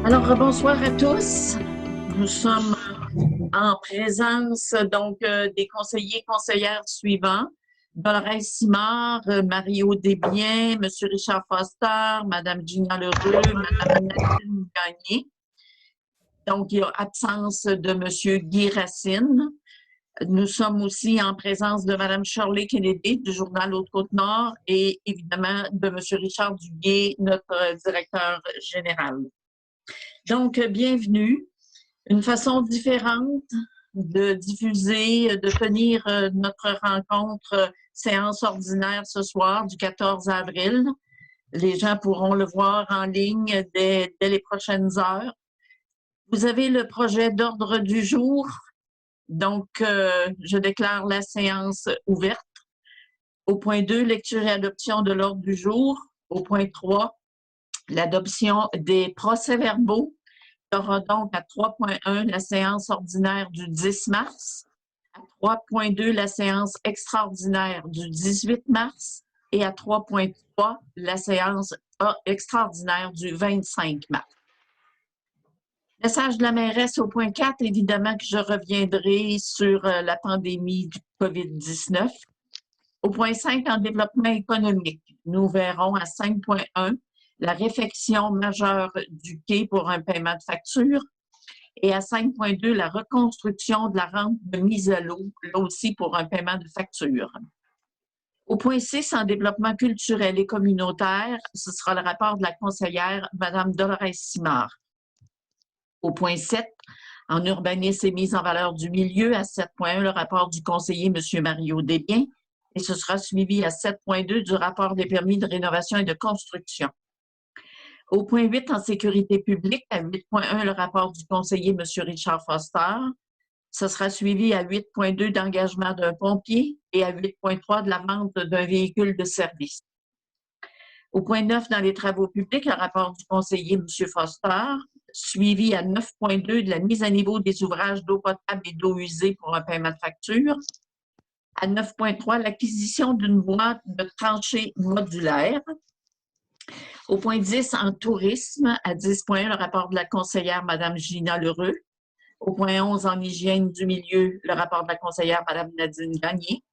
Alors, bonsoir à tous. Nous sommes en présence des conseillers et conseillères suivants. Dolores Simard, Mario Desbiens, M. Richard Foster, Mme Gina Lheureux, Mme Nadine Gagné. Donc, il y a absence de M. Guy Racine. Nous sommes aussi en présence de Mme Shirley Kennedy du journal Haute-Côte-Nord et évidemment de M. Richard Duguay, notre directeur général. Donc, bienvenue. Une façon différente de diffuser, de tenir notre rencontre séance ordinaire ce soir du 14 avril. Les gens pourront le voir en ligne dès les prochaines heures. Vous avez le projet d'ordre du jour. Donc, je déclare la séance ouverte. Au point 2, lecture et adoption de l'ordre du jour. Au point 3, l'adoption des procès-verbaux. Il y aura donc à 3.1 la séance ordinaire du 10 mars, à 3.2 la séance extraordinaire du 18 mars et à 3.3 la séance extraordinaire du 25 mars. Message de la mairesse au point 4, évidemment que je reviendrai sur la pandémie du COVID-19. Au point 5, en développement économique, nous verrons à 5.1 la réfection majeure du quai pour un paiement de facture et à 5.2 la reconstruction de la rampe de mise à l'eau, là aussi pour un paiement de facture. Au point 6, en développement culturel et communautaire, ce sera le rapport de la conseillère Mme Dolores Simard. Au point 7, en urbanisme et mise en valeur du milieu, à 7.1, le rapport du conseiller M. Mario Desbiens, et ce sera suivi à 7.2 du rapport des permis de rénovation et de construction. Au point 8, en sécurité publique, à 8.1, le rapport du conseiller M. Richard Foster. Ce sera suivi à 8.2 d'engagement d'un pompier et à 8.3 de la vente d'un véhicule de service. Au point 9, dans les travaux publics, le rapport du conseiller M. Foster, suivi à 9.2 de la mise à niveau des ouvrages d'eau potable et d'eau usée pour un paiement de facture. À 9.3, l'acquisition d'une boîte de tranchées modulaires. Au point 10, en tourisme, à 10.1, le rapport de la conseillère Mme Gina Lheureux. Au point 11, en hygiène du milieu, le rapport de la conseillère Mme Nadine Gagné.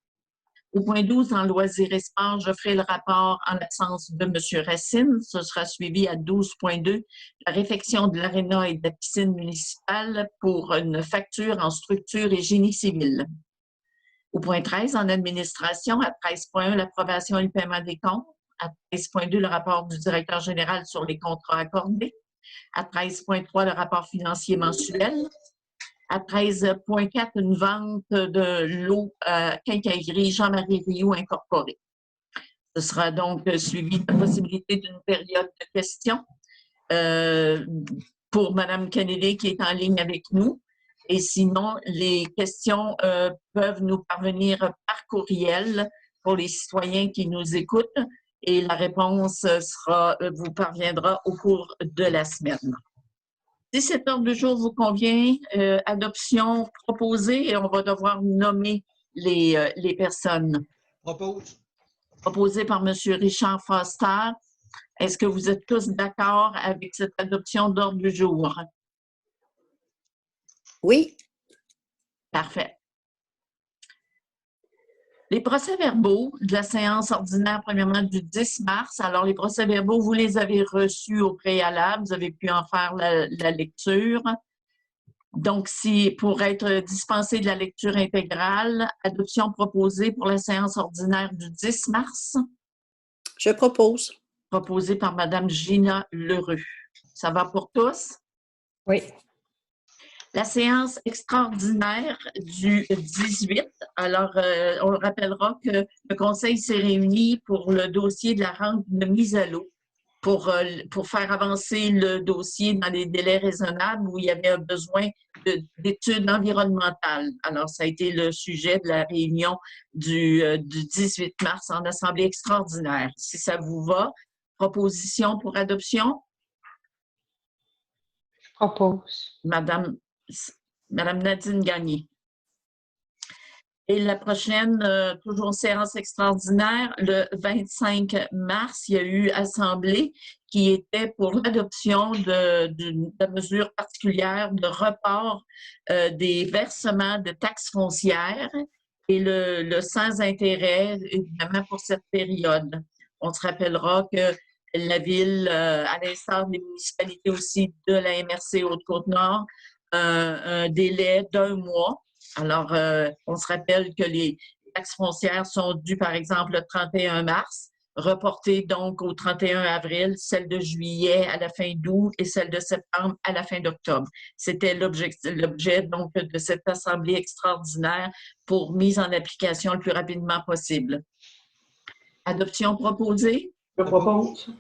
Au point 12, en loisirs et sport, je ferai le rapport en l'absence de M. Racine. Ce sera suivi à 12.2, la réfection de l'aréna et de la piscine municipale pour une facture en structure et génie civil. Au point 13, en administration, à 13.1, l'approbation et le paiement des comptes. À 13.2, le rapport du directeur général sur les contrats accordés. À 13.3, le rapport financier mensuel. À 13.4, une vente de l'eau à Quincaillerie Jean-Marie Rioux Incorporée. Ce sera donc suivi de la possibilité d'une période de questions pour Mme Kennedy qui est en ligne avec nous. Et sinon, les questions peuvent nous parvenir par courriel pour les citoyens qui nous écoutent et la réponse vous parviendra au cours de la semaine. Si cet ordre du jour vous convient, adoption proposée et on va devoir nommer les personnes. Propose. Proposé par M. Richard Foster. Est-ce que vous êtes tous d'accord avec cette adoption d'ordre du jour? Oui. Parfait. Les procès-verbaux de la séance ordinaire, premièrement, du 10 mars. Alors, les procès-verbaux, vous les avez reçus au préalable. Vous avez pu en faire la lecture. Donc, si pour être dispensé de la lecture intégrale, adoption proposée pour la séance ordinaire du 10 mars. Je propose. Proposé par Mme Gina Lheureux. Ça va pour tous? Oui. La séance extraordinaire du 18. Alors, on rappellera que le Conseil s'est réuni pour le dossier de la rampe de mise à l'eau pour faire avancer le dossier dans des délais raisonnables où il y avait un besoin d'études environnementales. Alors, ça a été le sujet de la réunion du 18 mars en Assemblée extraordinaire. Si ça vous va, proposition pour adoption? Je propose. Madame Nadine Gagné. Et la prochaine, toujours séance extraordinaire, le 25 mars, il y a eu assemblée qui était pour l'adoption de mesures particulières de report des versements de taxes foncières et le sans intérêt, évidemment, pour cette période. On se rappellera que la Ville, à l'instar des municipalités aussi de la MRC Haute-Côte-Nord, un délai d'1 mois. Alors, on se rappelle que les taxes foncières sont dues, par exemple, le 31 mars, reportées donc au 31 avril, celle de juillet à la fin d'août et celle de septembre à la fin d'octobre. C'était l'objet donc de cette assemblée extraordinaire pour mise en application le plus rapidement possible. Adoption proposée? Je propose.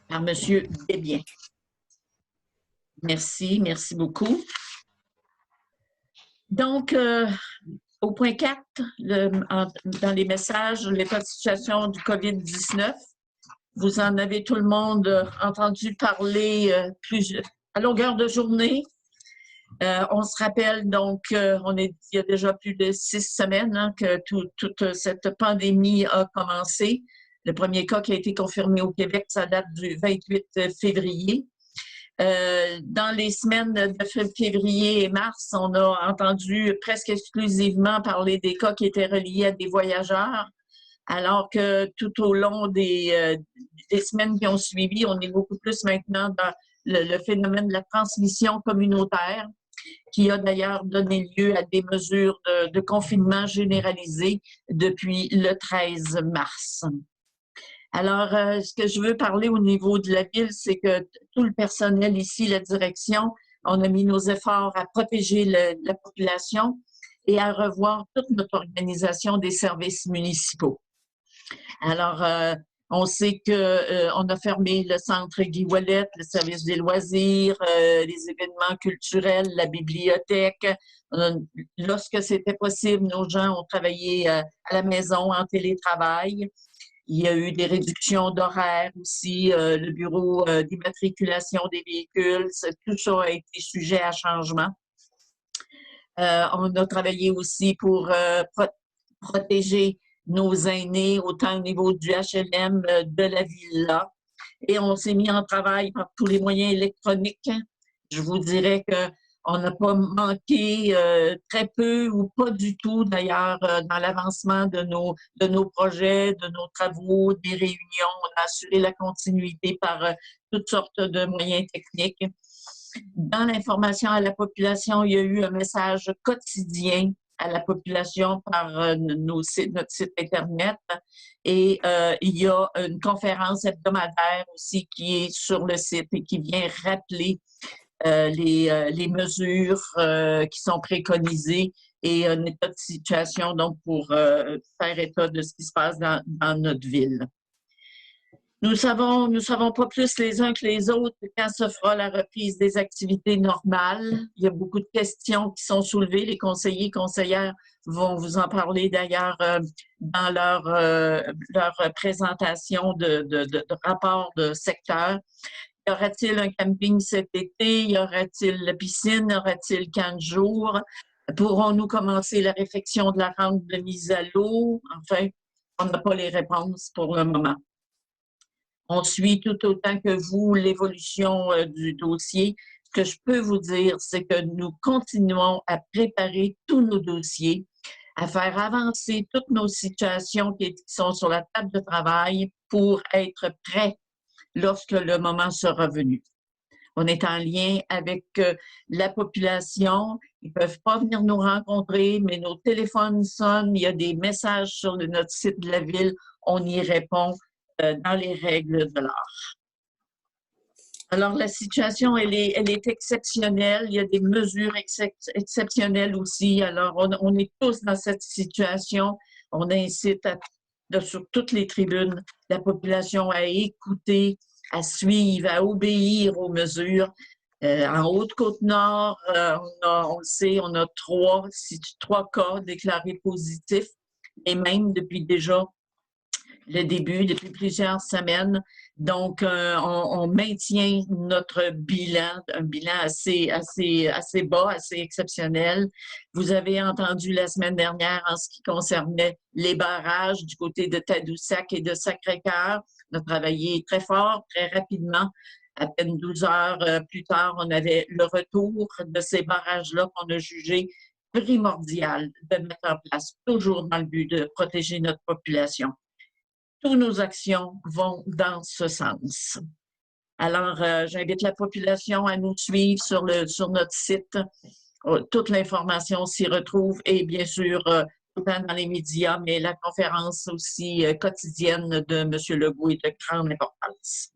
Par M. Desbiens. Merci beaucoup. Donc, au point 4, dans les messages, l'état de situation du COVID-19, vous en avez tout le monde entendu parler à longueur de journée. On se rappelle donc, il y a déjà plus de 6 semaines que toute cette pandémie a commencé. Le premier cas qui a été confirmé au Québec, ça date du 28 février. Dans les semaines de février et mars, on a entendu presque exclusivement parler des cas qui étaient reliés à des voyageurs, alors que tout au long des semaines qui ont suivi, on est beaucoup plus maintenant dans le phénomène de la transmission communautaire, qui a d'ailleurs donné lieu à des mesures de confinement généralisé depuis le 13 mars. Alors, ce que je veux parler au niveau de la Ville, c'est que tout le personnel ici, la direction, on a mis nos efforts à protéger la population et à revoir toute notre organisation des services municipaux. Alors, on sait qu'on a fermé le centre Guy Ouellet, le service des loisirs, les événements culturels, la bibliothèque. Lorsque c'était possible, nos gens ont travaillé à la maison en télétravail. Il y a eu des réductions d'horaires aussi, le bureau d'immatriculation des véhicules, tout ça a été sujet à changement. On a travaillé aussi pour protéger nos aînés, autant au niveau du HLM de la Villa. Et on s'est mis en travail par tous les moyens électroniques. Je vous dirais qu'on n'a pas manqué très peu ou pas du tout, d'ailleurs, dans l'avancement de nos projets, de nos travaux, des réunions. On a assuré la continuité par toutes sortes de moyens techniques. Dans l'information à la population, il y a eu un message quotidien à la population par notre site Internet. Et il y a une conférence hebdomadaire aussi qui est sur le site et qui vient rappeler les mesures qui sont préconisées et un état de situation donc pour faire état de ce qui se passe dans notre ville. Nous savons pas plus les uns que les autres quand se fera la reprise des activités normales. Il y a beaucoup de questions qui sont soulevées. Les conseillers et conseillères vont vous en parler d'ailleurs dans leur présentation de rapport de secteur. Y aura-t-il un camping cet été? Y aura-t-il la piscine? Y aura-t-il 15 jours? Pourrons-nous commencer la réfection de la rampe de mise à l'eau? Enfin, on n'a pas les réponses pour le moment. On suit tout autant que vous l'évolution du dossier. Ce que je peux vous dire, c'est que nous continuons à préparer tous nos dossiers, à faire avancer toutes nos situations qui sont sur la table de travail pour être prêts lorsque le moment sera venu. On est en lien avec la population. Ils ne peuvent pas venir nous rencontrer, mais nos téléphones sonnent. Il y a des messages sur notre site de la Ville. On y répond dans les règles de l'art. Alors, la situation, elle est exceptionnelle. Il y a des mesures exceptionnelles aussi. Alors, on est tous dans cette situation. On incite sur toutes les tribunes la population à écouter, à suivre, à obéir aux mesures. En Haute-Côte-Nord, on le sait, on a trois cas déclarés positifs. Et même depuis déjà le début, depuis plusieurs semaines. Donc, on maintient notre bilan, un bilan assez bas, assez exceptionnel. Vous avez entendu la semaine dernière en ce qui concernait les barrages du côté de Tadoussac et de Sacré-Cœur. On a travaillé très fort, très rapidement. À peine 12 heures plus tard, on avait le retour de ces barrages-là qu'on a jugé primordial de mettre en place, toujours dans le but de protéger notre population. Toutes nos actions vont dans ce sens. Alors, j'invite la population à nous suivre sur notre site. Toute l'information s'y retrouve et bien sûr, autant dans les médias, mais la conférence aussi quotidienne de M. Legault est de grande importance.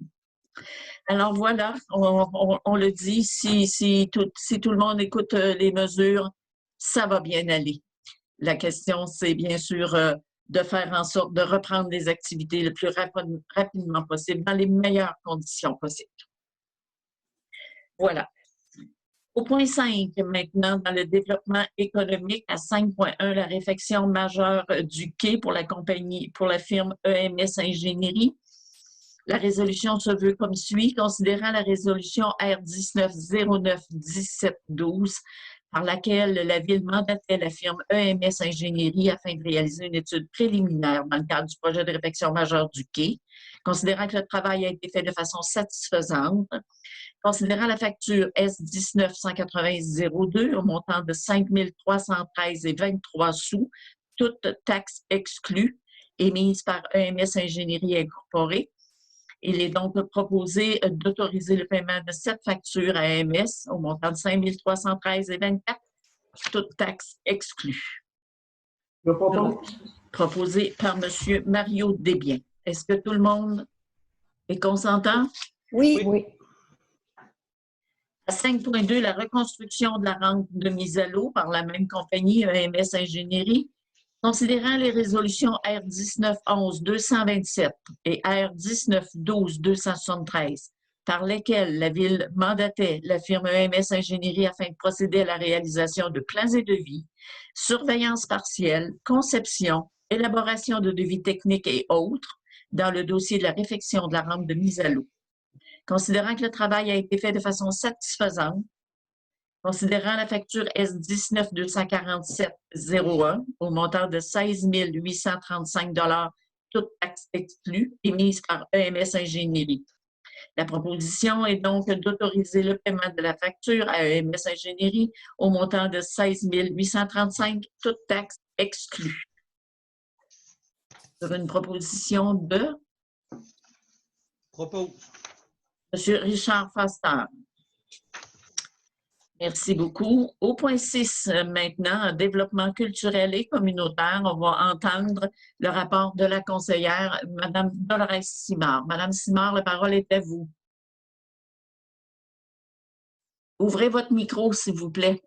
Alors voilà, on le dit, si tout le monde écoute les mesures, ça va bien aller. La question, c'est bien sûr de faire en sorte de reprendre les activités le plus rapidement possible, dans les meilleures conditions possibles. Voilà. Au point 5, maintenant, dans le développement économique, à 5.1, la réfection majeure du quai pour la compagnie, pour la firme EMS Ingénierie. La résolution se veut comme suit. Considérant la résolution R1909-1712, par laquelle la Ville mandatait la firme EMS Ingénierie afin de réaliser une étude préliminaire dans le cadre du projet de réfection majeure du quai, considérant que le travail a été fait de façon satisfaisante, considérant la facture S19-180-02 au montant de 5 313,23 sous, toute taxe exclue, émise par EMS Ingénierie Incorporée. Il est donc proposé d'autoriser le paiement de cette facture à EMS au montant de 5 313,24, toute taxe exclue. Je propose. Proposé par M. Mario Desbiens. Est-ce que tout le monde est consentant? Oui. Oui. À 5.2, la reconstruction de la rampe de mise à l'eau par la même compagnie, EMS Ingénierie, considérant les résolutions R1911-227 et R1912-273, par lesquelles la Ville mandatait la firme EMS Ingénierie afin de procéder à la réalisation de plans et devis, surveillance partielle, conception, élaboration de devis techniques et autres, dans le dossier de la réfection de la rampe de mise à l'eau. Considérant que le travail a été fait de façon satisfaisante, considérant la facture S19-247-01 au montant de 16 835 toute taxe exclue, émise par EMS Ingénierie. La proposition est donc d'autoriser le paiement de la facture à EMS Ingénierie au montant de 16 835, toute taxe exclue. Sur une proposition de Propose. M. Richard Foster. Merci beaucoup. Au point 6, maintenant, développement culturel et communautaire, on va entendre le rapport de la conseillère, Mme Dolores Simard. Mme Simard, la parole est à vous. Ouvrez votre micro, s'il vous plaît.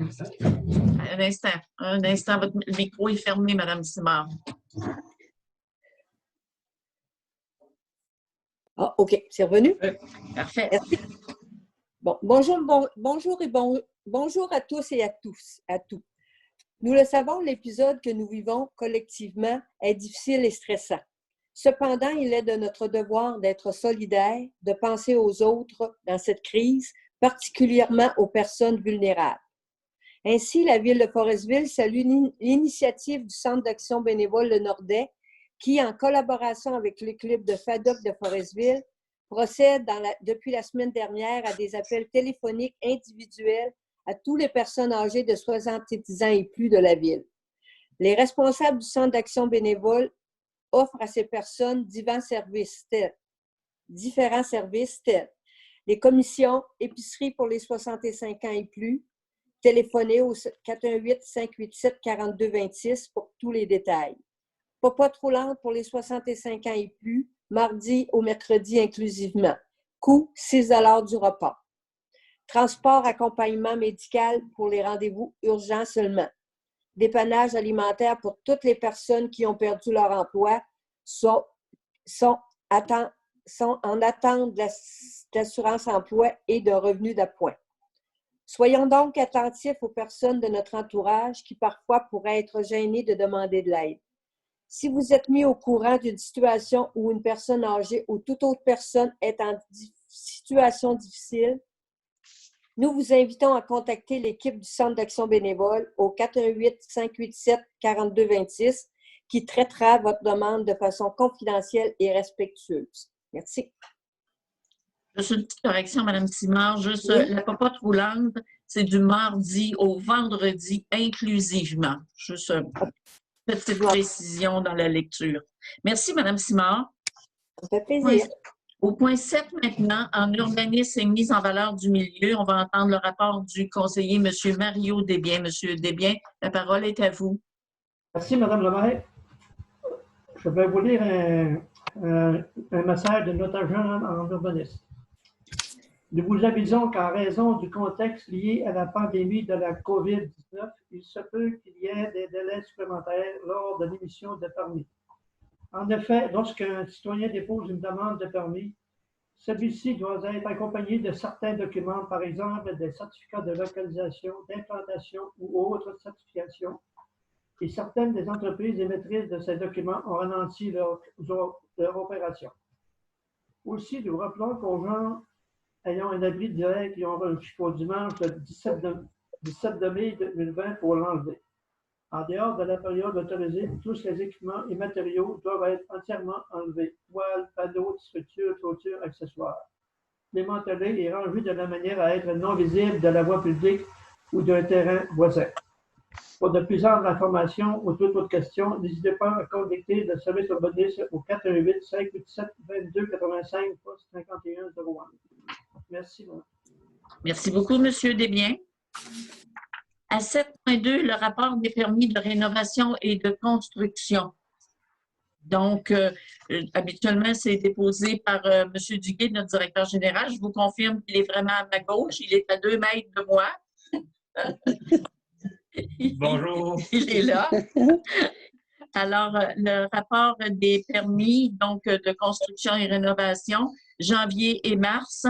Un instant, votre micro est fermé, Mme Simard. Ah, OK, c'est revenu? Parfait. Merci. Bon, bonjour à tous et à tous. Nous le savons, l'épisode que nous vivons collectivement est difficile et stressant. Cependant, il est de notre devoir d'être solidaires, de penser aux autres dans cette crise, particulièrement aux personnes vulnérables. Ainsi, la Ville de Forestville salue l'initiative du Centre d'action bénévole Le Nordais qui, en collaboration avec le club de FADOC de Forestville, procède depuis la semaine dernière à des appels téléphoniques individuels à toutes les personnes âgées de 70 ans et plus de la Ville. Les responsables du Centre d'action bénévole offrent à ces personnes différents services tels les commissions, épicerie pour les 65 ans et plus, téléphonez au 418-587-4226 pour tous les détails. Pas trop lente pour les 65 ans et plus, mardi au mercredi inclusivement. Coût 6 $ du repas. Transport, accompagnement médical pour les rendez-vous urgents seulement. Dépannage alimentaire pour toutes les personnes qui ont perdu leur emploi sont en attente de l'assurance emploi et de revenus d'appoint. Soyons donc attentifs aux personnes de notre entourage qui parfois pourraient être gênées de demander de l'aide. Si vous êtes mis au courant d'une situation où une personne âgée ou toute autre personne est en situation difficile, nous vous invitons à contacter l'équipe du Centre d'action bénévole au 418-587-4226 qui traitera votre demande de façon confidentielle et respectueuse. Merci. Juste une petite correction, Mme Simard. Juste, Oui. la popote roulante, c'est du mardi au vendredi inclusivement. Juste une petite précision dans la lecture. Merci, Mme Simard. Ça fait plaisir. Au point 7 maintenant, en urbanisme et mise en valeur du milieu, on va entendre le rapport du conseiller M. Mario Desbiens. Monsieur Desbiens, la parole est à vous. Merci, Mme le maire. Je vais vous lire un message de notre agent en urbanisme. Nous vous avisons qu'en raison du contexte lié à la pandémie de la COVID-19, il se peut qu'il y ait des délais supplémentaires lors de l'émission de permis. En effet, lorsqu'un citoyen dépose une demande de permis, celui-ci doit être accompagné de certains documents, par exemple des certificats de localisation, d'implantation ou autres certifications, et certaines des entreprises émettrices de ces documents ont ralenti leur opération. Aussi, nous rappelons qu'aux gens ayant un abri direct qui ont jusqu'au dimanche le 17 mai 2020 pour l'enlever. En dehors de la période autorisée, tous les équipements et matériaux doivent être entièrement enlevés. Toiles, panneaux, structures, clôtures, accessoires. Démantelés et rangés de la manière à être non visibles de la voie publique ou d'un terrain voisin. Pour de plus amples informations ou toute autre question, n'hésitez pas à contacter le service urbaniste au 418-587-2285, poste 5101. Merci. Merci beaucoup, M. Desbiens. À 7.2, le rapport des permis de rénovation et de construction. Donc, habituellement, c'est déposé par M. Duguay, notre directeur général. Je vous confirme qu'il est vraiment à ma gauche. Il est à 2 mètres de moi. Bonjour. Il est là. Alors, le rapport des permis donc de construction et rénovation, janvier et mars,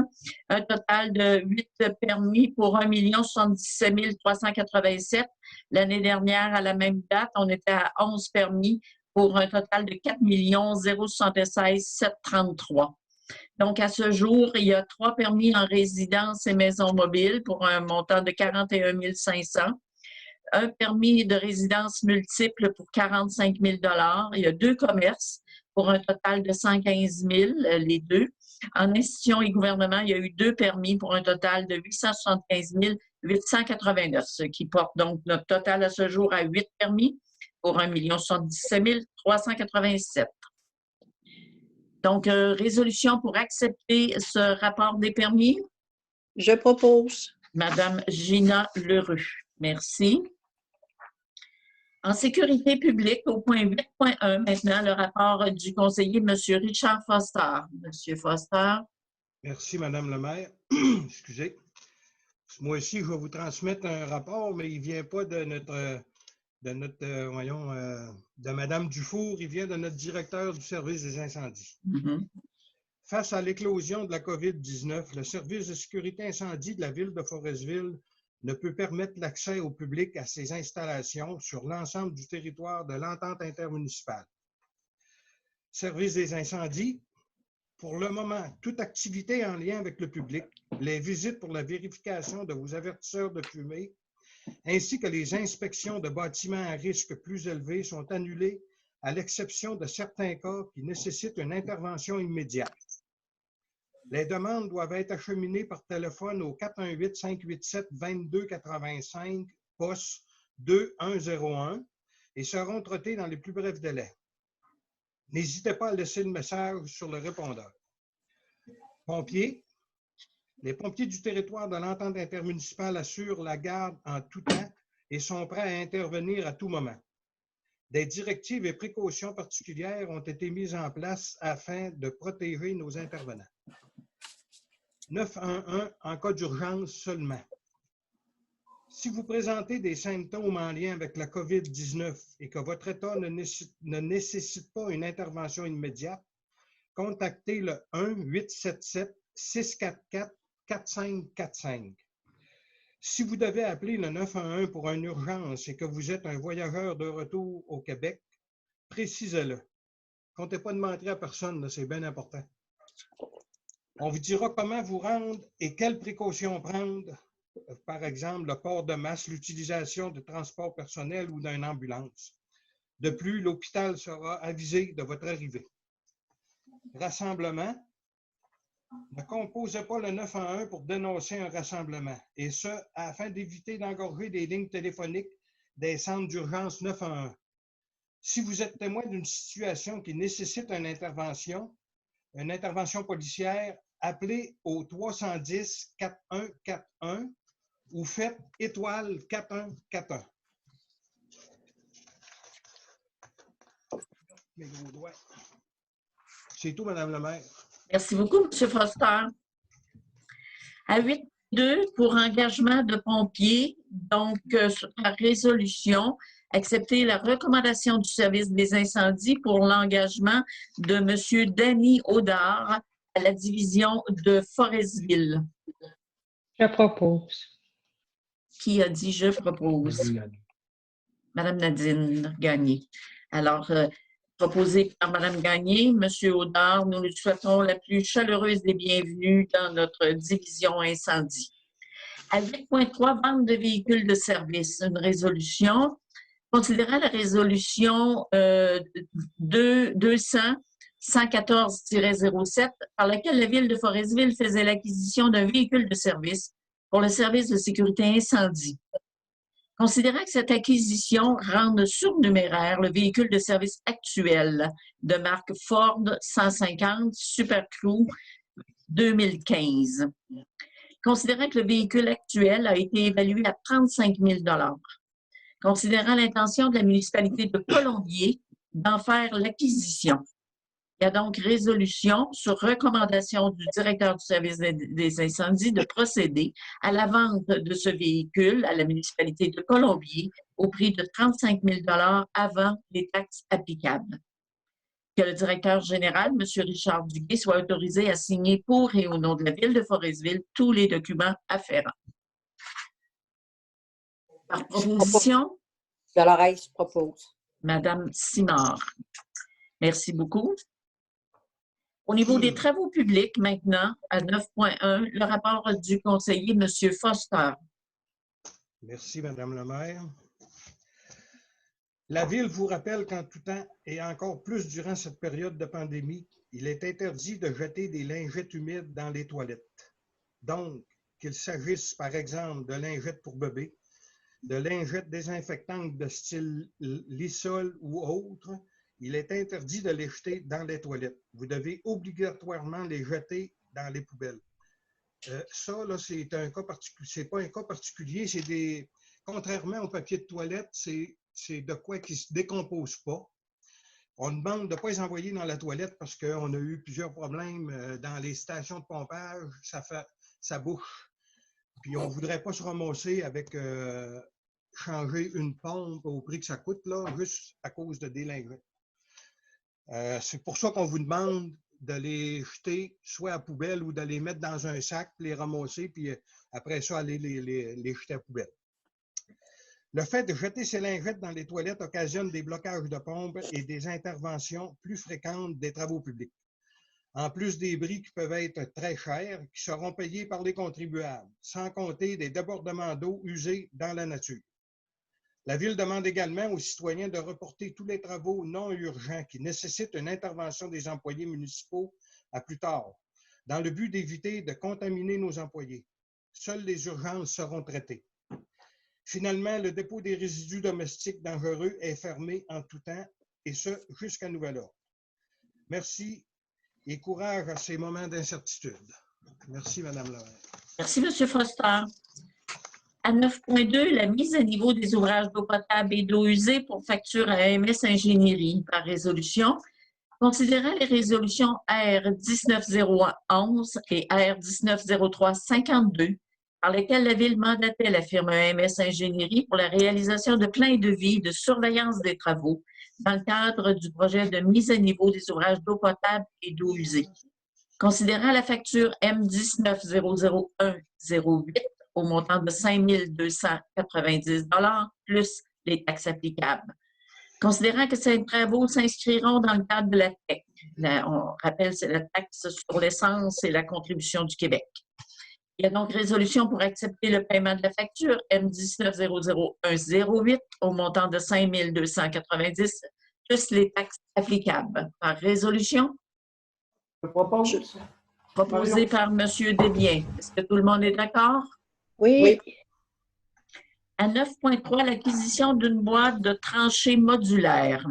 un total de 8 permis pour 1 077 387. L'année dernière, à la même date, on était à 11 permis pour un total de 4 076 733. Donc, à ce jour, il y a 3 permis en résidence et maison mobile pour un montant de 41 500. Un permis de résidence multiple pour 45 000 $. Il y a 2 commerces pour un total de 115 000, les deux. En institution et gouvernement, il y a eu 2 permis pour un total de 875 889, ce qui porte donc notre total à ce jour à 8 permis pour 1 077 387. Donc, résolution pour accepter ce rapport des permis. Je propose. Madame Gina Leroux. Merci. En sécurité publique, au point 8.1, maintenant, le rapport du conseiller, M. Richard Foster. M. Foster. Merci, Madame le maire. Excusez. Moi aussi, je vais vous transmettre un rapport, mais il ne vient pas de de Madame Dufour, il vient de notre directeur du service des incendies. Face à l'éclosion de la COVID-19, le service de sécurité incendie de la ville de Forestville ne peut permettre l'accès au public à ces installations sur l'ensemble du territoire de l'entente intermunicipale. Service des incendies, pour le moment, toute activité en lien avec le public, les visites pour la vérification de vos avertisseurs de fumée, ainsi que les inspections de bâtiments à risque plus élevé sont annulées à l'exception de certains cas qui nécessitent une intervention immédiate. Les demandes doivent être acheminées par téléphone au 418-587-2285, poste 2101 et seront traitées dans les plus brefs délais. N'hésitez pas à laisser le message sur le répondeur. Pompiers. Les pompiers du territoire de l'entente intermunicipale assurent la garde en tout temps et sont prêts à intervenir à tout moment. Des directives et précautions particulières ont été mises en place afin de protéger nos intervenants. 911 en cas d'urgence seulement. Si vous présentez des symptômes en lien avec la COVID-19 et que votre état ne nécessite pas une intervention immédiate, contactez le 1-877-644-4545. Si vous devez appeler le 911 pour une urgence et que vous êtes un voyageur de retour au Québec, précisez-le. Comptez pas de mentir à personne, c'est bien important. On vous dira comment vous rendre et quelles précautions prendre. Par exemple, le port de masque, l'utilisation de transport personnel ou d'une ambulance. De plus, l'hôpital sera avisé de votre arrivée. Rassemblement. Ne composez pas le 911 pour dénoncer un rassemblement, et ce, afin d'éviter d'engorger des lignes téléphoniques des centres d'urgence 911. Si vous êtes témoin d'une situation qui nécessite une intervention policière, appelez au 310-4141 ou faites étoile 4141. Mes gros doigts. C'est tout, Madame le maire. Merci beaucoup, M. Foster. À 8.2, pour engagement de pompiers, donc sur la résolution, accepter la recommandation du service des incendies pour l'engagement de M. Danny Audard à la division de Forestville. Je propose. Qui a dit « je propose »? Madame Nadine Gagné. Alors, proposé par Mme Gagné, M. Audard, nous lui souhaitons la plus chaleureuse des bienvenues dans notre division incendie. À 8.3, vente de véhicules de service, une résolution. Considérant la résolution 200-114-07 par laquelle la Ville de Forestville faisait l'acquisition d'un véhicule de service pour le service de sécurité incendie. Considérant que cette acquisition rende surnuméraire le véhicule de service actuel de marque Ford 150 Super Crew 2015. Considérant que le véhicule actuel a été évalué à 35 000 $. Considérant l'intention de la municipalité de Colombier d'en faire l'acquisition. Il y a donc résolution sur recommandation du directeur du service des incendies de procéder à la vente de ce véhicule à la municipalité de Colombier au prix de 35 000 $ avant les taxes applicables. Que le directeur général, M. Richard Duguay, soit autorisé à signer pour et au nom de la Ville de Forestville tous les documents afférents. Par proposition, Dolores, je propose. Madame Simard. Merci beaucoup. Au niveau des travaux publics, maintenant, à 9.1, le rapport du conseiller, M. Foster. Merci, Madame le maire. La Ville vous rappelle qu'en tout temps, et encore plus durant cette période de pandémie, il est interdit de jeter des lingettes humides dans les toilettes. Donc, qu'il s'agisse, par exemple, de lingettes pour bébé, de lingettes désinfectantes de style Lysol ou autre, il est interdit de les jeter dans les toilettes. Vous devez obligatoirement les jeter dans les poubelles. Ça, là, c'est un cas particulier. C'est pas un cas particulier, c'est des. Contrairement au papier de toilette, c'est de quoi qui ne se décompose pas. On demande de ne pas les envoyer dans la toilette parce qu'on a eu plusieurs problèmes dans les stations de pompage. Ça bouche. Puis on ne voudrait pas se ramasser avec changer une pompe au prix que ça coûte, là, juste à cause de des lingettes. C'est pour ça qu'on vous demande de les jeter soit à poubelle ou de les mettre dans un sac, les ramasser, puis après ça, aller les jeter à poubelle. Le fait de jeter ces lingettes dans les toilettes occasionne des blocages de pompes et des interventions plus fréquentes des travaux publics. En plus des bris qui peuvent être très chers, qui seront payés par les contribuables, sans compter des débordements d'eau usés dans la nature. La Ville demande également aux citoyens de reporter tous les travaux non urgents qui nécessitent une intervention des employés municipaux à plus tard, dans le but d'éviter de contaminer nos employés. Seules les urgences seront traitées. Finalement, le dépôt des résidus domestiques dangereux est fermé en tout temps, et ce, jusqu'à nouvel ordre. Merci et courage à ces moments d'incertitude. Merci, Madame la maire. Merci, M. Foster. À 9.2, la mise à niveau des ouvrages d'eau potable et d'eau usée pour facture à AMS Ingénierie par résolution. Considérant les résolutions R 190111 et R 190352, par lesquelles la Ville mandatait la firme AMS Ingénierie pour la réalisation de plein devis de surveillance des travaux dans le cadre du projet de mise à niveau des ouvrages d'eau potable et d'eau usée. Considérant la facture M 19 00108 au montant de 5 290 plus les taxes applicables. Considérant que ces travaux s'inscriront dans le cadre de la TEC, on rappelle, c'est la taxe sur l'essence et la contribution du Québec. Il y a donc résolution pour accepter le paiement de la facture M19-00108 au montant de 5 290 plus les taxes applicables. Par résolution? Je propose. Proposée par M. Desbiens. Est-ce que tout le monde est d'accord? Oui. À 9.3, l'acquisition d'une boîte de tranchées modulaires.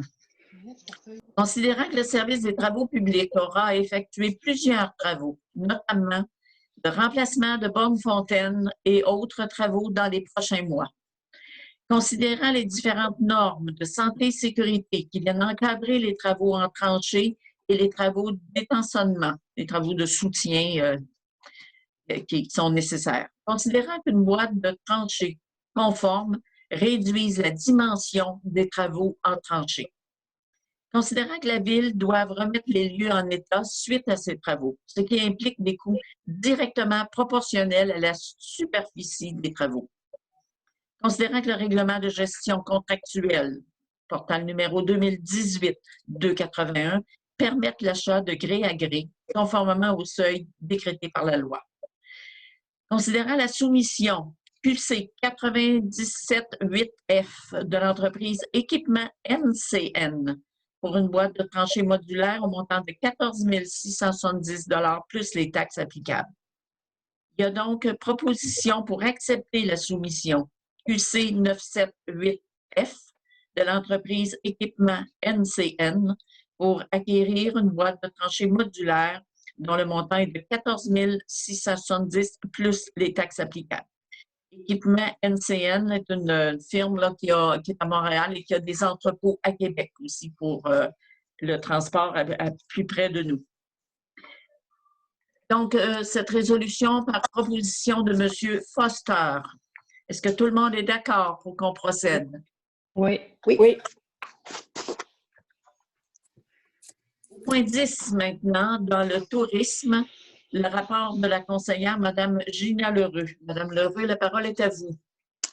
Considérant que le service des travaux publics aura effectué plusieurs travaux, notamment de remplacement de bornes fontaines et autres travaux dans les prochains mois. Considérant les différentes normes de santé et sécurité qui viennent encadrer les travaux en tranchées et les travaux d'étançonnement, les travaux de soutien qui sont nécessaires. Considérant qu'une boîte de tranchées conforme réduise la dimension des travaux en tranchées. Considérant que la Ville doit remettre les lieux en état suite à ces travaux, ce qui implique des coûts directement proportionnels à la superficie des travaux. Considérant que le règlement de gestion contractuelle, portant le numéro 2018-281, permet l'achat de gré à gré, conformément au seuil décrété par la loi. Considérant la soumission QC 97-8F de l'entreprise Équipement NCN pour une boîte de tranchées modulaire au montant de 14 670 plus les taxes applicables. Il y a donc proposition pour accepter la soumission QC 978F de l'entreprise Équipement NCN pour acquérir une boîte de tranchées modulaire dont le montant est de 14 670 plus les taxes applicables. Équipement NCN est une firme là, qui est à Montréal et qui a des entrepôts à Québec aussi pour le transport à plus près de nous. Donc, cette résolution par proposition de M. Foster. Est-ce que tout le monde est d'accord pour qu'on procède? Oui. Point 10 maintenant, dans le tourisme, le rapport de la conseillère, Mme Gina Lheureux. Mme Lheureux, la parole est à vous.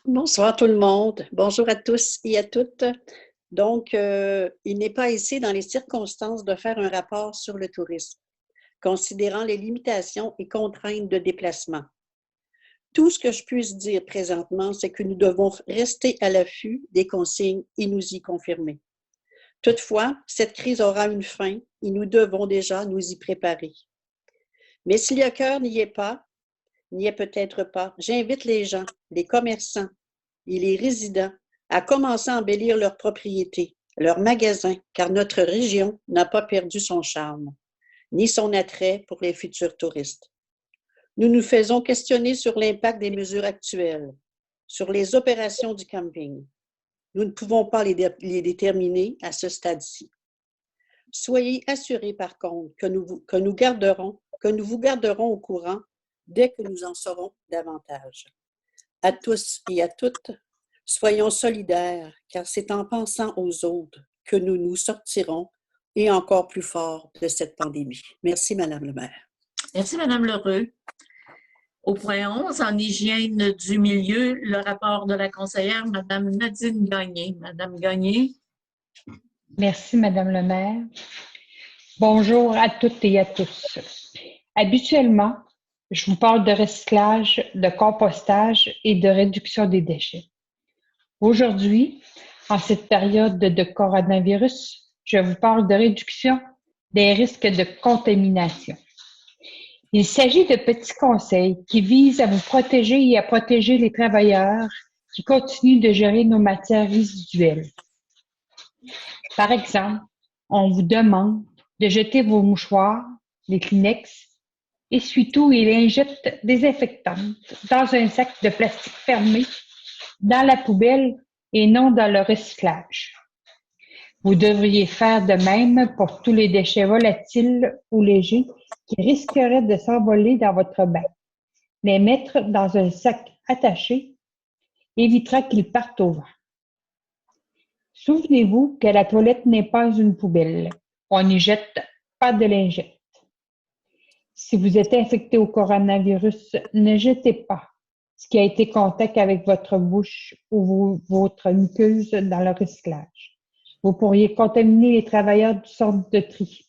Bonsoir tout le monde. Bonjour à tous et à toutes. Donc, il n'est pas ici dans les circonstances de faire un rapport sur le tourisme, considérant les limitations et contraintes de déplacement. Tout ce que je puisse dire présentement, c'est que nous devons rester à l'affût des consignes et nous y confirmer. Toutefois, cette crise aura une fin et nous devons déjà nous y préparer. Mais si le cœur n'y est peut-être pas, j'invite les gens, les commerçants et les résidents à commencer à embellir leurs propriétés, leurs magasins, car notre région n'a pas perdu son charme, ni son attrait pour les futurs touristes. Nous nous faisons questionner sur l'impact des mesures actuelles, sur les opérations du camping. Nous ne pouvons pas les déterminer à ce stade-ci. Soyez assurés, par contre, que nous vous garderons au courant dès que nous en saurons davantage. À tous et à toutes, soyons solidaires, car c'est en pensant aux autres que nous nous sortirons et encore plus fort de cette pandémie. Merci, Madame le maire. Merci, Mme Lheureux. Au point 11, en hygiène du milieu, le rapport de la conseillère, Mme Nadine Gagné. Madame Gagné. Merci, Madame le maire. Bonjour à toutes et à tous. Habituellement, je vous parle de recyclage, de compostage et de réduction des déchets. Aujourd'hui, en cette période de coronavirus, je vous parle de réduction des risques de contamination. Il s'agit de petits conseils qui visent à vous protéger et à protéger les travailleurs qui continuent de gérer nos matières résiduelles. Par exemple, on vous demande de jeter vos mouchoirs, les Kleenex, essuie-tout et lingettes désinfectantes dans un sac de plastique fermé dans la poubelle et non dans le recyclage. Vous devriez faire de même pour tous les déchets volatiles ou légers qui risqueraient de s'envoler dans votre bain. Les mettre dans un sac attaché évitera qu'ils partent au vent. Souvenez-vous que la toilette n'est pas une poubelle. On n'y jette pas de lingettes. Si vous êtes infecté au coronavirus, ne jetez pas ce qui a été contact avec votre bouche ou votre muqueuse dans le recyclage. Vous pourriez contaminer les travailleurs du centre de tri.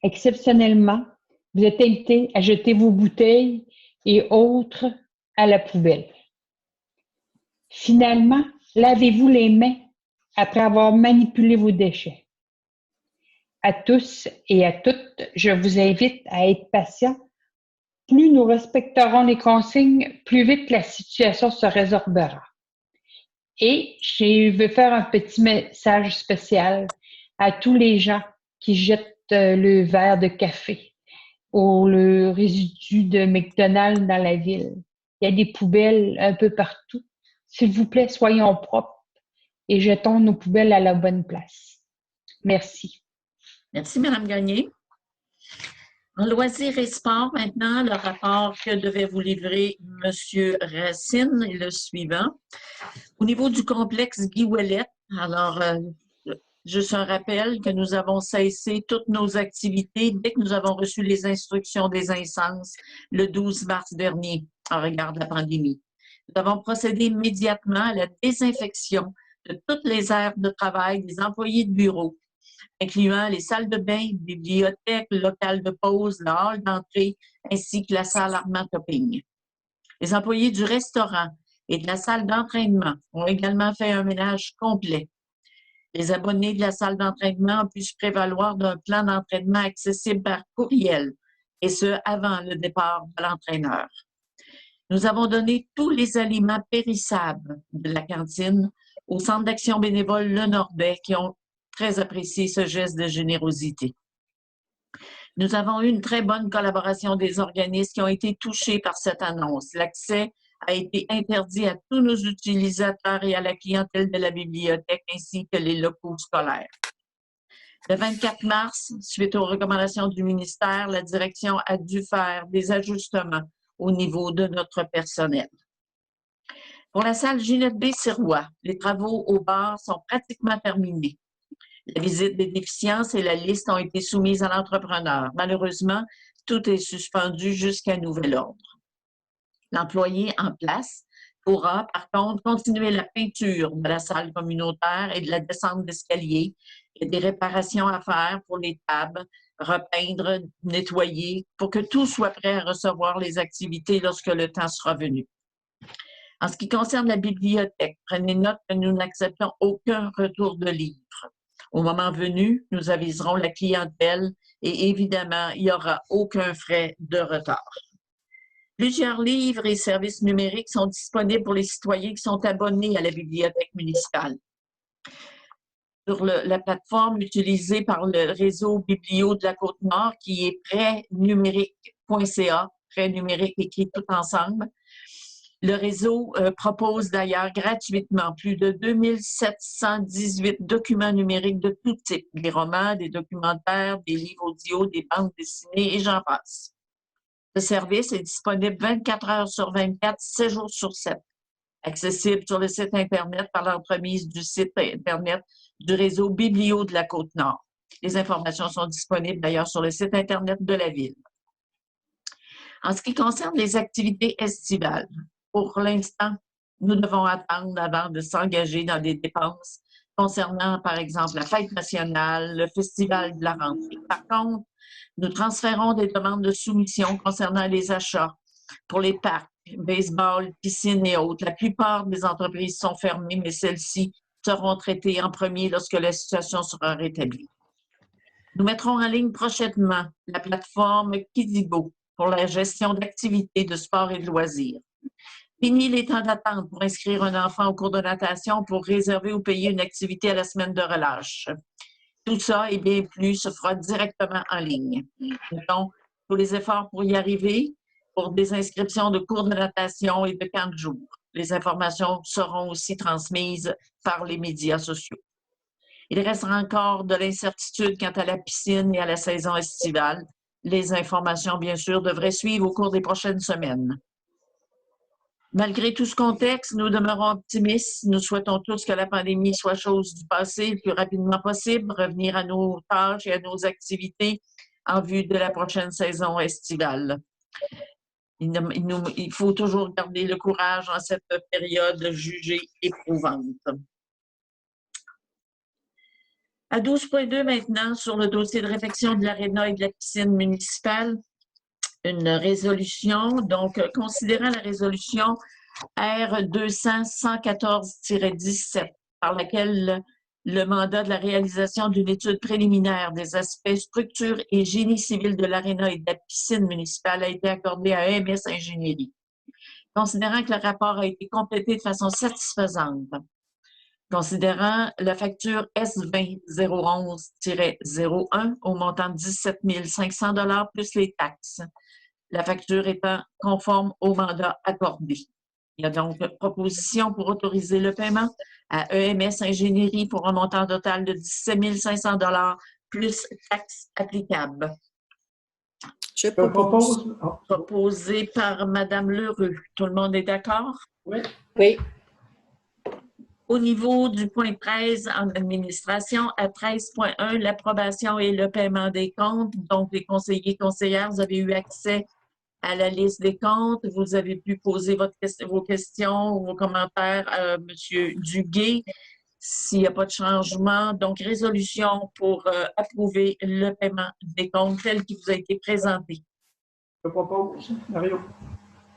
Exceptionnellement, vous êtes invité à jeter vos bouteilles et autres à la poubelle. Finalement, lavez-vous les mains après avoir manipulé vos déchets. À tous et à toutes, je vous invite à être patients. Plus nous respecterons les consignes, plus vite la situation se résorbera. Et je veux faire un petit message spécial à tous les gens qui jettent le verre de café ou le résidu de McDonald's dans la ville. Il y a des poubelles un peu partout. S'il vous plaît, soyons propres et jetons nos poubelles à la bonne place. Merci. Merci, Mme Gagné. En loisirs et sport, maintenant, le rapport que devait vous livrer M. Racine est le suivant. Au niveau du complexe Guy Ouellette, alors, juste un rappel que nous avons cessé toutes nos activités dès que nous avons reçu les instructions des instances le 12 mars dernier en regard de la pandémie. Nous avons procédé immédiatement à la désinfection de toutes les aires de travail des employés de bureau, incluant les salles de bain, bibliothèques, le local de pause, le hall d'entrée, ainsi que la salle Armand Topping. Les employés du restaurant et de la salle d'entraînement ont également fait un ménage complet. Les abonnés de la salle d'entraînement ont pu se prévaloir d'un plan d'entraînement accessible par courriel, et ce, avant le départ de l'entraîneur. Nous avons donné tous les aliments périssables de la cantine au Centre d'action bénévole Le Nordais qui ont très apprécié ce geste de générosité. Nous avons eu une très bonne collaboration des organismes qui ont été touchés par cette annonce. L'accès a été interdit à tous nos utilisateurs et à la clientèle de la bibliothèque ainsi que les locaux scolaires. Le 24 mars, suite aux recommandations du ministère, la direction a dû faire des ajustements au niveau de notre personnel. Pour la salle Ginette B. Sirois, les travaux au bar sont pratiquement terminés. La visite des déficiences et la liste ont été soumises à l'entrepreneur. Malheureusement, tout est suspendu jusqu'à nouvel ordre. L'employé en place pourra, par contre, continuer la peinture de la salle communautaire et de la descente d'escalier. Il y a des réparations à faire pour les tables, repeindre, nettoyer, pour que tout soit prêt à recevoir les activités lorsque le temps sera venu. En ce qui concerne la bibliothèque, prenez note que nous n'acceptons aucun retour de livres. Au moment venu, nous aviserons la clientèle et évidemment, il n'y aura aucun frais de retard. Plusieurs livres et services numériques sont disponibles pour les citoyens qui sont abonnés à la bibliothèque municipale. Sur la plateforme utilisée par le réseau Biblio de la Côte-Nord, qui est prêtnumérique.ca, prêt numérique écrit tout ensemble. Le réseau propose d'ailleurs gratuitement plus de 2718 documents numériques de tout type, des romans, des documentaires, des livres audio, des bandes dessinées et j'en passe. Ce service est disponible 24 heures sur 24, 7 jours sur 7, accessible sur le site Internet par l'entremise du site Internet du réseau Biblio de la Côte-Nord. Les informations sont disponibles d'ailleurs sur le site Internet de la Ville. En ce qui concerne les activités estivales, pour l'instant, nous devons attendre avant de s'engager dans des dépenses concernant, par exemple, la fête nationale, le festival de la rentrée. Par contre, nous transférons des demandes de soumission concernant les achats pour les parcs, baseball, piscines et autres. La plupart des entreprises sont fermées, mais celles-ci seront traitées en premier lorsque la situation sera rétablie. Nous mettrons en ligne prochainement la plateforme Kidigo pour la gestion d'activités de sport et de loisirs. Fini les temps d'attente pour inscrire un enfant au cours de natation pour réserver ou payer une activité à la semaine de relâche. Tout ça et bien plus se fera directement en ligne. Donc, tous les efforts pour y arriver, pour des inscriptions de cours de natation et de camps de jour. Les informations seront aussi transmises par les médias sociaux. Il restera encore de l'incertitude quant à la piscine et à la saison estivale. Les informations, bien sûr, devraient suivre au cours des prochaines semaines. Malgré tout ce contexte, nous demeurons optimistes. Nous souhaitons tous que la pandémie soit chose du passé le plus rapidement possible, revenir à nos tâches et à nos activités en vue de la prochaine saison estivale. Il faut toujours garder le courage en cette période jugée éprouvante. À 12.2 maintenant, sur le dossier de réfection de l'aréna et de la piscine municipale, une résolution. Donc, considérant la résolution R200-114-17, par laquelle le mandat de la réalisation d'une étude préliminaire des aspects structure et génie civil de l'aréna et de la piscine municipale a été accordé à EMS Ingénierie. Considérant que le rapport a été complété de façon satisfaisante, considérant la facture S20-011-01 au montant de 17 500 $ plus les taxes, la facture étant conforme au mandat accordé. Il y a donc proposition pour autoriser le paiement à EMS Ingénierie pour un montant total de 17 500 $ plus taxes applicables. Je propose. Proposé par Mme L'Heureux. Tout le monde est d'accord? Oui. Oui. Au niveau du point 13 en administration, à 13.1, l'approbation et le paiement des comptes. Donc, les conseillers et conseillères, vous avez eu accès à la liste des comptes. Vous avez pu poser vos questions ou vos commentaires à M. Duguay s'il n'y a pas de changement. Donc, résolution pour approuver le paiement des comptes tel qu'il vous a été présenté. Je propose. Mario.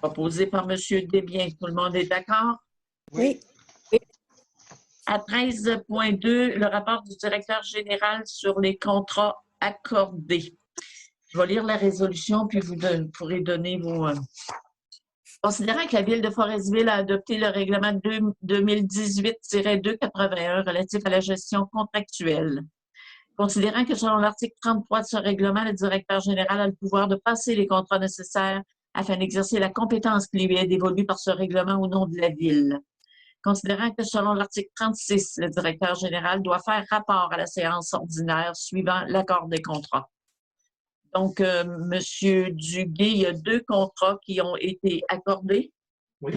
Proposé par M. Desbiens. Tout le monde est d'accord? Oui. À 13.2, le rapport du directeur général sur les contrats accordés. Je vais lire la résolution, puis vous pourrez donner vos... Considérant que la Ville de Forestville a adopté le règlement 2018-281 relatif à la gestion contractuelle. Considérant que selon l'article 33 de ce règlement, le directeur général a le pouvoir de passer les contrats nécessaires afin d'exercer la compétence qui lui est dévolue par ce règlement au nom de la Ville. Considérant que selon l'article 36, le directeur général doit faire rapport à la séance ordinaire suivant l'accord des contrats. Donc, M. Duguay, il y a 2 contrats qui ont été accordés. Oui.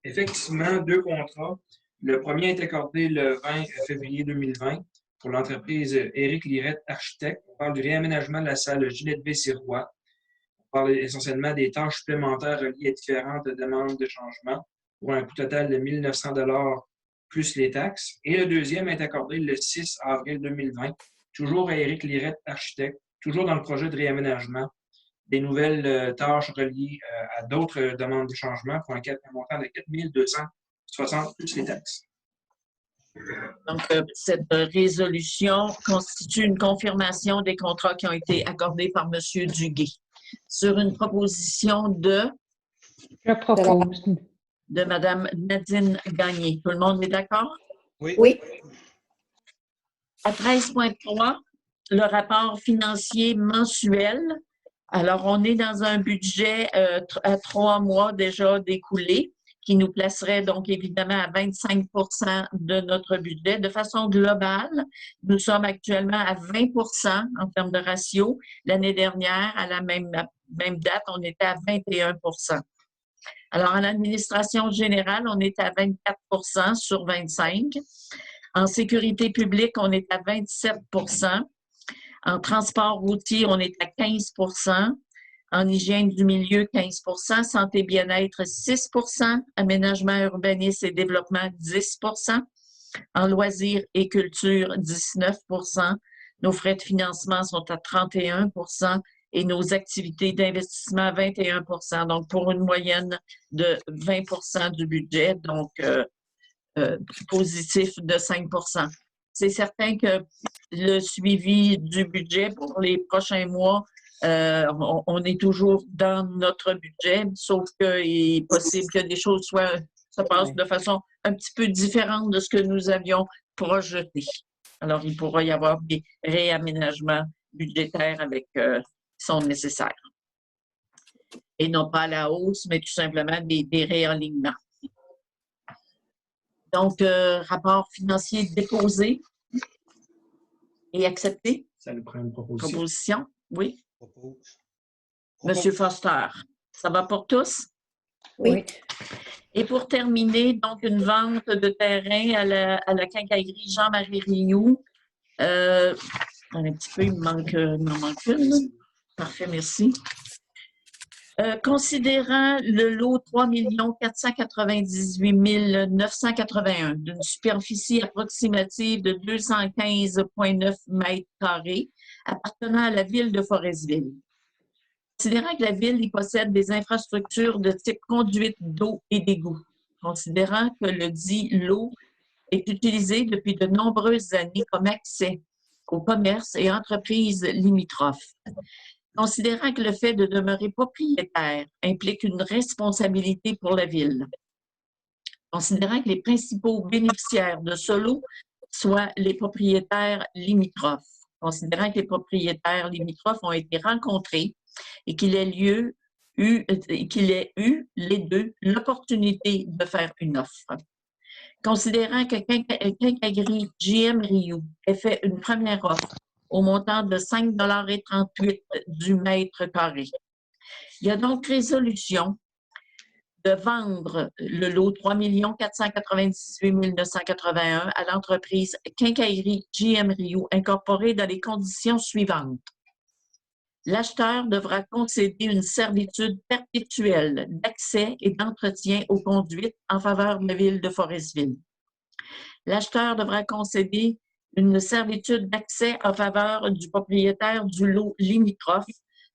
Effectivement, 2 contrats. Le premier est accordé le 20 février 2020 pour l'entreprise Éric Lirette Architecte. On parle du réaménagement de la salle Ginette B. Sirois. On parle essentiellement des tâches supplémentaires reliées à différentes demandes de changement pour un coût total de 1 900 $ plus les taxes. Et le deuxième est accordé le 6 avril 2020, toujours à Éric Lirette Architecte, toujours dans le projet de réaménagement, des nouvelles tâches reliées à d'autres demandes de changement pour un montant de 4 260 plus les taxes. Donc, cette résolution constitue une confirmation des contrats qui ont été accordés par M. Duguay. Sur une proposition de... Je propose. De Mme Nadine Gagné. Tout le monde est d'accord? Oui. À 13.3, le rapport financier mensuel. Alors, on est dans un budget à 3 mois déjà découlé, qui nous placerait donc évidemment à 25 % de notre budget. De façon globale, nous sommes actuellement à 20 % en termes de ratio. L'année dernière, à la même date, on était à 21 %. Alors, en administration générale, on est à 24 % sur 25. En sécurité publique, on est à 27 %. En transport routier, on est à 15 %. En hygiène du milieu, 15 %. Santé bien-être, 6 %. Aménagement, urbanisme et développement, 10 %. En loisirs et culture, 19 %. Nos frais de financement sont à 31 % et nos activités d'investissement, 21 %. Donc, pour une moyenne de 20 % du budget, donc positif de 5 %. C'est certain que le suivi du budget pour les prochains mois, on est toujours dans notre budget, sauf qu'il est possible que des choses se passent de façon un petit peu différente de ce que nous avions projeté. Alors, il pourra y avoir des réaménagements budgétaires qui sont nécessaires. Et non pas à la hausse, mais tout simplement des réalignements. Donc, rapport financier déposé et accepté. Ça nous prend une proposition. Proposition, oui. Propose. Monsieur Foster, ça va pour tous? Oui. Et pour terminer, donc, une vente de terrain à la quincaillerie Jean-Marie Rioux. Un petit peu, il m'en manque une. Parfait, merci. Considérant le lot 3 498 981 d'une superficie approximative de 215,9 mètres carrés appartenant à la ville de Forestville. Considérant que la ville y possède des infrastructures de type conduite d'eau et d'égout. Considérant que le dit lot est utilisé depuis de nombreuses années comme accès aux commerces et entreprises limitrophes. Considérant que le fait de demeurer propriétaire implique une responsabilité pour la ville. Considérant que les principaux bénéficiaires de ce lot soient les propriétaires limitrophes. Considérant que les propriétaires limitrophes ont été rencontrés et qu'il ait eu les deux l'opportunité de faire une offre. Considérant que Quincaillerie GM Rio ait fait une première offre au montant de 5,38 $ du mètre carré. Il y a donc résolution de vendre le lot 3 498 981 à l'entreprise Quincaillerie GM Rio incorporée dans les conditions suivantes. L'acheteur devra concéder une servitude perpétuelle d'accès et d'entretien aux conduites en faveur de la ville de Forestville. L'acheteur devra concéder une servitude d'accès en faveur du propriétaire du lot limitrophe,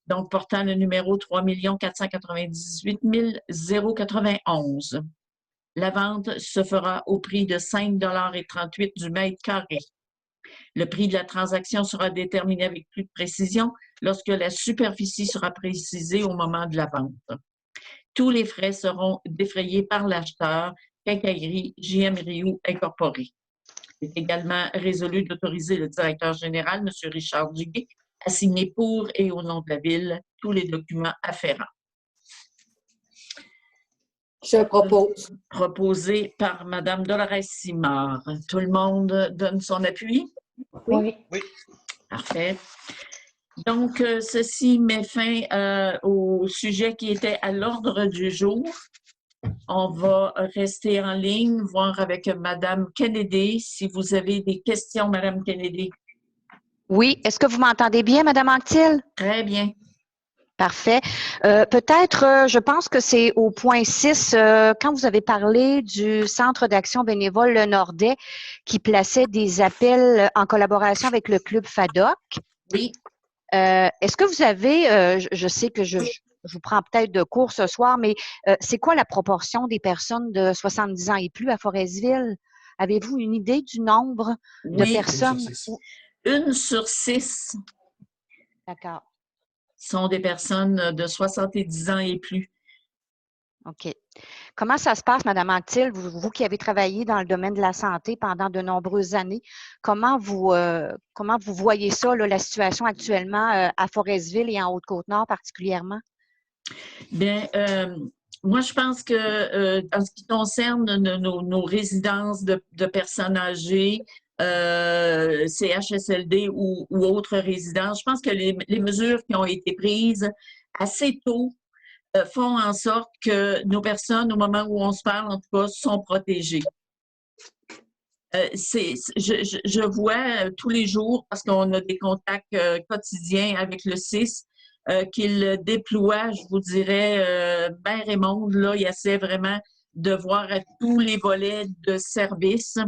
donc portant le numéro 3 498 091. La vente se fera au prix de 5,38 $ du mètre carré. Le prix de la transaction sera déterminé avec plus de précision lorsque la superficie sera précisée au moment de la vente. Tous les frais seront défrayés par l'acheteur, Quincaillerie GM Rio Incorporée. Il est également résolu d'autoriser le directeur général, M. Richard Duguay, à signer pour et au nom de la ville tous les documents afférents. Je propose. Proposé par Mme Dolores Simard. Tout le monde donne son appui? Oui. Oui. Parfait. Donc, ceci met fin au sujet qui était à l'ordre du jour. On va rester en ligne, voir avec Mme Kennedy. Si vous avez des questions, Mme Kennedy. Oui. Est-ce que vous m'entendez bien, Mme Anctil? Très bien. Parfait. Peut-être, je pense que c'est au point 6, quand vous avez parlé du Centre d'action bénévole Le Nordais qui plaçait des appels en collaboration avec le club FADOC. Oui. Est-ce que vous avez, je sais que je vous prends peut-être de court ce soir, mais c'est quoi la proportion des personnes de 70 ans et plus à Forestville? Avez-vous une idée du nombre de personnes? 1 sur 6. D'accord. Sont des personnes de 70 ans et plus. OK. Comment ça se passe, Mme Anctil, vous qui avez travaillé dans le domaine de la santé pendant de nombreuses années, comment vous voyez ça, là, la situation actuellement à Forestville et en Haute-Côte-Nord particulièrement? Bien, moi, je pense que en ce qui concerne nos résidences de personnes âgées, CHSLD ou autres résidences, je pense que les mesures qui ont été prises assez tôt font en sorte que nos personnes, au moment où on se parle, en tout cas, sont protégées. Je vois tous les jours, parce qu'on a des contacts quotidiens avec le CIS, qu'il déploie, je vous dirais, Mère et Monde, là, il essaie vraiment de voir à tous les volets de service.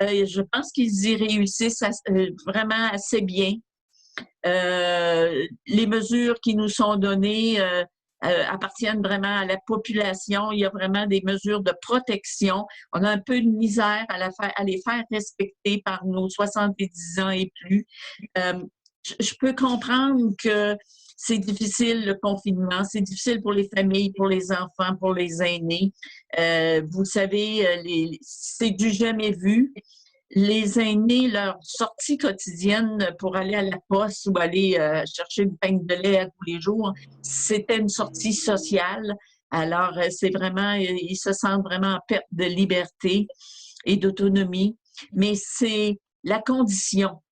Je pense qu'ils y réussissent vraiment assez bien. Les mesures qui nous sont données appartiennent vraiment à la population. Il y a vraiment des mesures de protection. On a un peu de misère à les faire respecter par nos 70 ans et plus. Je peux comprendre que c'est difficile le confinement, c'est difficile pour les familles, pour les enfants, pour les aînés. Vous savez, c'est du jamais vu. Les aînés, leur sortie quotidienne pour aller à la poste ou aller chercher une pinte de lait à tous les jours, c'était une sortie sociale. Alors, c'est vraiment, ils se sentent vraiment en perte de liberté et d'autonomie. Mais c'est la condition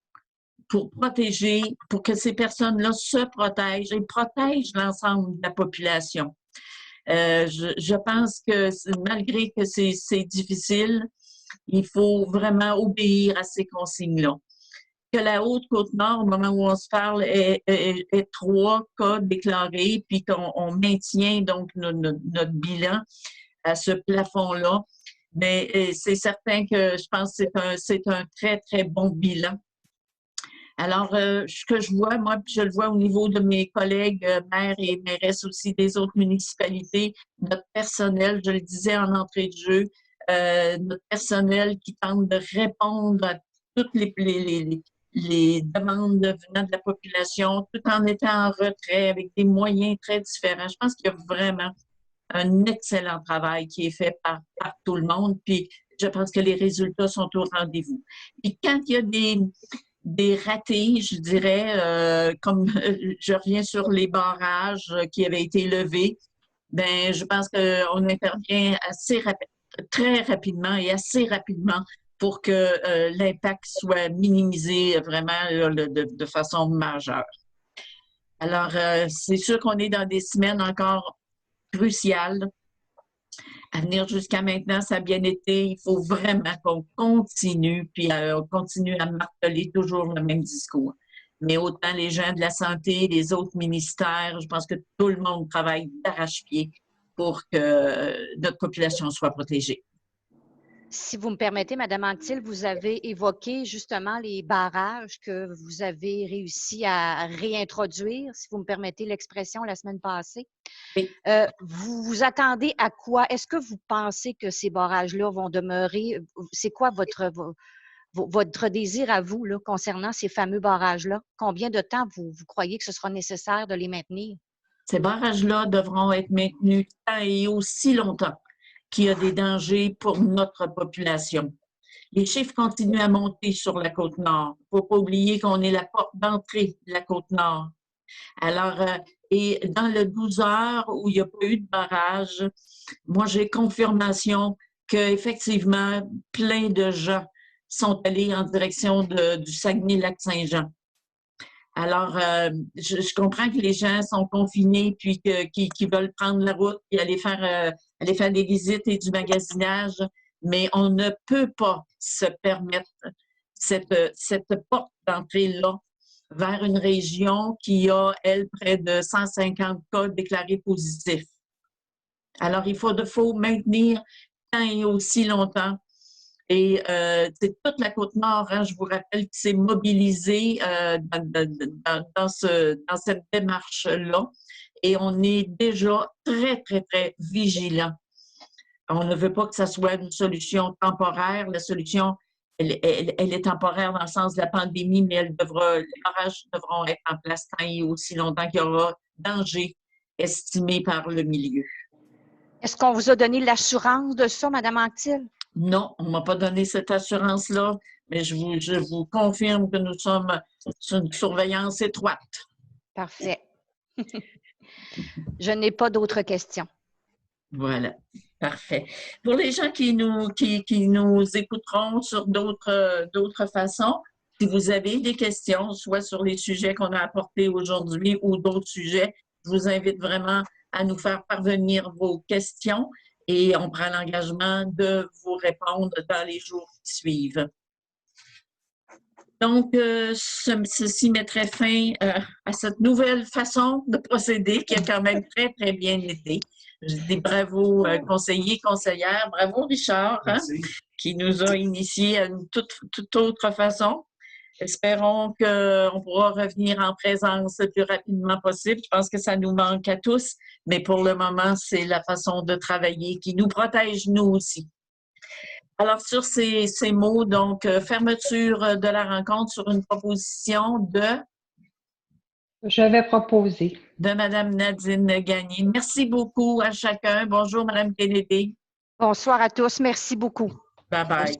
pour protéger, pour que ces personnes-là se protègent et protègent l'ensemble de la population. Je pense que malgré que c'est difficile, il faut vraiment obéir à ces consignes-là. que la Haute-Côte-Nord, au moment où on se parle, est 3 cas déclarés, puis qu'on maintient donc notre bilan à ce plafond-là. Mais c'est certain que je pense que c'est un très, très bon bilan. Alors, ce que je vois, moi, puis je le vois au niveau de mes collègues maires et mairesses aussi des autres municipalités, notre personnel, je le disais en entrée de jeu, notre personnel qui tente de répondre à toutes les demandes venant de la population, tout en étant en retrait avec des moyens très différents. Je pense qu'il y a vraiment un excellent travail qui est fait par tout le monde, puis je pense que les résultats sont au rendez-vous. Puis quand il y a des ratés, je dirais, comme je reviens sur les barrages qui avaient été levés, ben je pense qu'on intervient très rapidement et assez rapidement pour que l'impact soit minimisé vraiment de façon majeure. Alors, c'est sûr qu'on est dans des semaines encore cruciales. À venir jusqu'à maintenant, ça a bien été. Il faut vraiment qu'on continue, puis on continue à marteler toujours le même discours. Mais autant les gens de la santé, les autres ministères, je pense que tout le monde travaille d'arrache-pied pour que notre population soit protégée. Si vous me permettez, Mme Anctil, vous avez évoqué justement les barrages que vous avez réussi à réintroduire, si vous me permettez l'expression, la semaine passée. Oui. Vous vous attendez à quoi? Est-ce que vous pensez que ces barrages-là vont demeurer? C'est quoi votre désir à vous là, concernant ces fameux barrages-là? Combien de temps vous croyez que ce sera nécessaire de les maintenir? Ces barrages-là devront être maintenus tant et aussi longtemps qu'il y a des dangers pour notre population. Les chiffres continuent à monter sur la Côte-Nord. Il ne faut pas oublier qu'on est la porte d'entrée de la Côte-Nord. Alors, et dans le 12 heures où il n'y a pas eu de barrage, moi, j'ai confirmation qu'effectivement, plein de gens sont allés en direction du Saguenay-Lac-Saint-Jean. Alors, je comprends que les gens sont confinés puis qu'ils veulent prendre la route et aller faire des visites et du magasinage, mais on ne peut pas se permettre cette porte d'entrée-là vers une région qui a, elle, près de 150 cas déclarés positifs. Alors, il faut maintenir tant et aussi longtemps. Et c'est toute la Côte-Nord, hein, je vous rappelle, qui s'est mobilisée dans cette démarche-là. Et on est déjà très, très, très vigilants. On ne veut pas que ça soit une solution temporaire. La solution, elle est temporaire dans le sens de la pandémie, mais les barrages devront être en place tant et aussi longtemps qu'il y aura danger estimé par le milieu. Est-ce qu'on vous a donné l'assurance de ça, Mme Anctil? Non, on ne m'a pas donné cette assurance-là, mais je vous confirme que nous sommes sur une surveillance étroite. Parfait. Je n'ai pas d'autres questions. Voilà, parfait. Pour les gens qui nous écouteront sur d'autres façons, si vous avez des questions, soit sur les sujets qu'on a apportés aujourd'hui ou d'autres sujets, je vous invite vraiment à nous faire parvenir vos questions. Et on prend l'engagement de vous répondre dans les jours qui suivent. Donc, ceci mettrait fin à cette nouvelle façon de procéder qui a quand même très, très bien été. Je dis bravo, conseillers, conseillères. Bravo, Richard, hein, qui nous a initiés à une toute autre façon. Espérons qu'on pourra revenir en présence le plus rapidement possible. Je pense que ça nous manque à tous, mais pour le moment, c'est la façon de travailler qui nous protège, nous aussi. Alors, sur ces mots, donc, fermeture de la rencontre sur une proposition de... Je vais proposer. De Mme Nadine Gagné. Merci beaucoup à chacun. Bonjour, Mme Kennedy. Bonsoir à tous. Merci beaucoup. Bye-bye.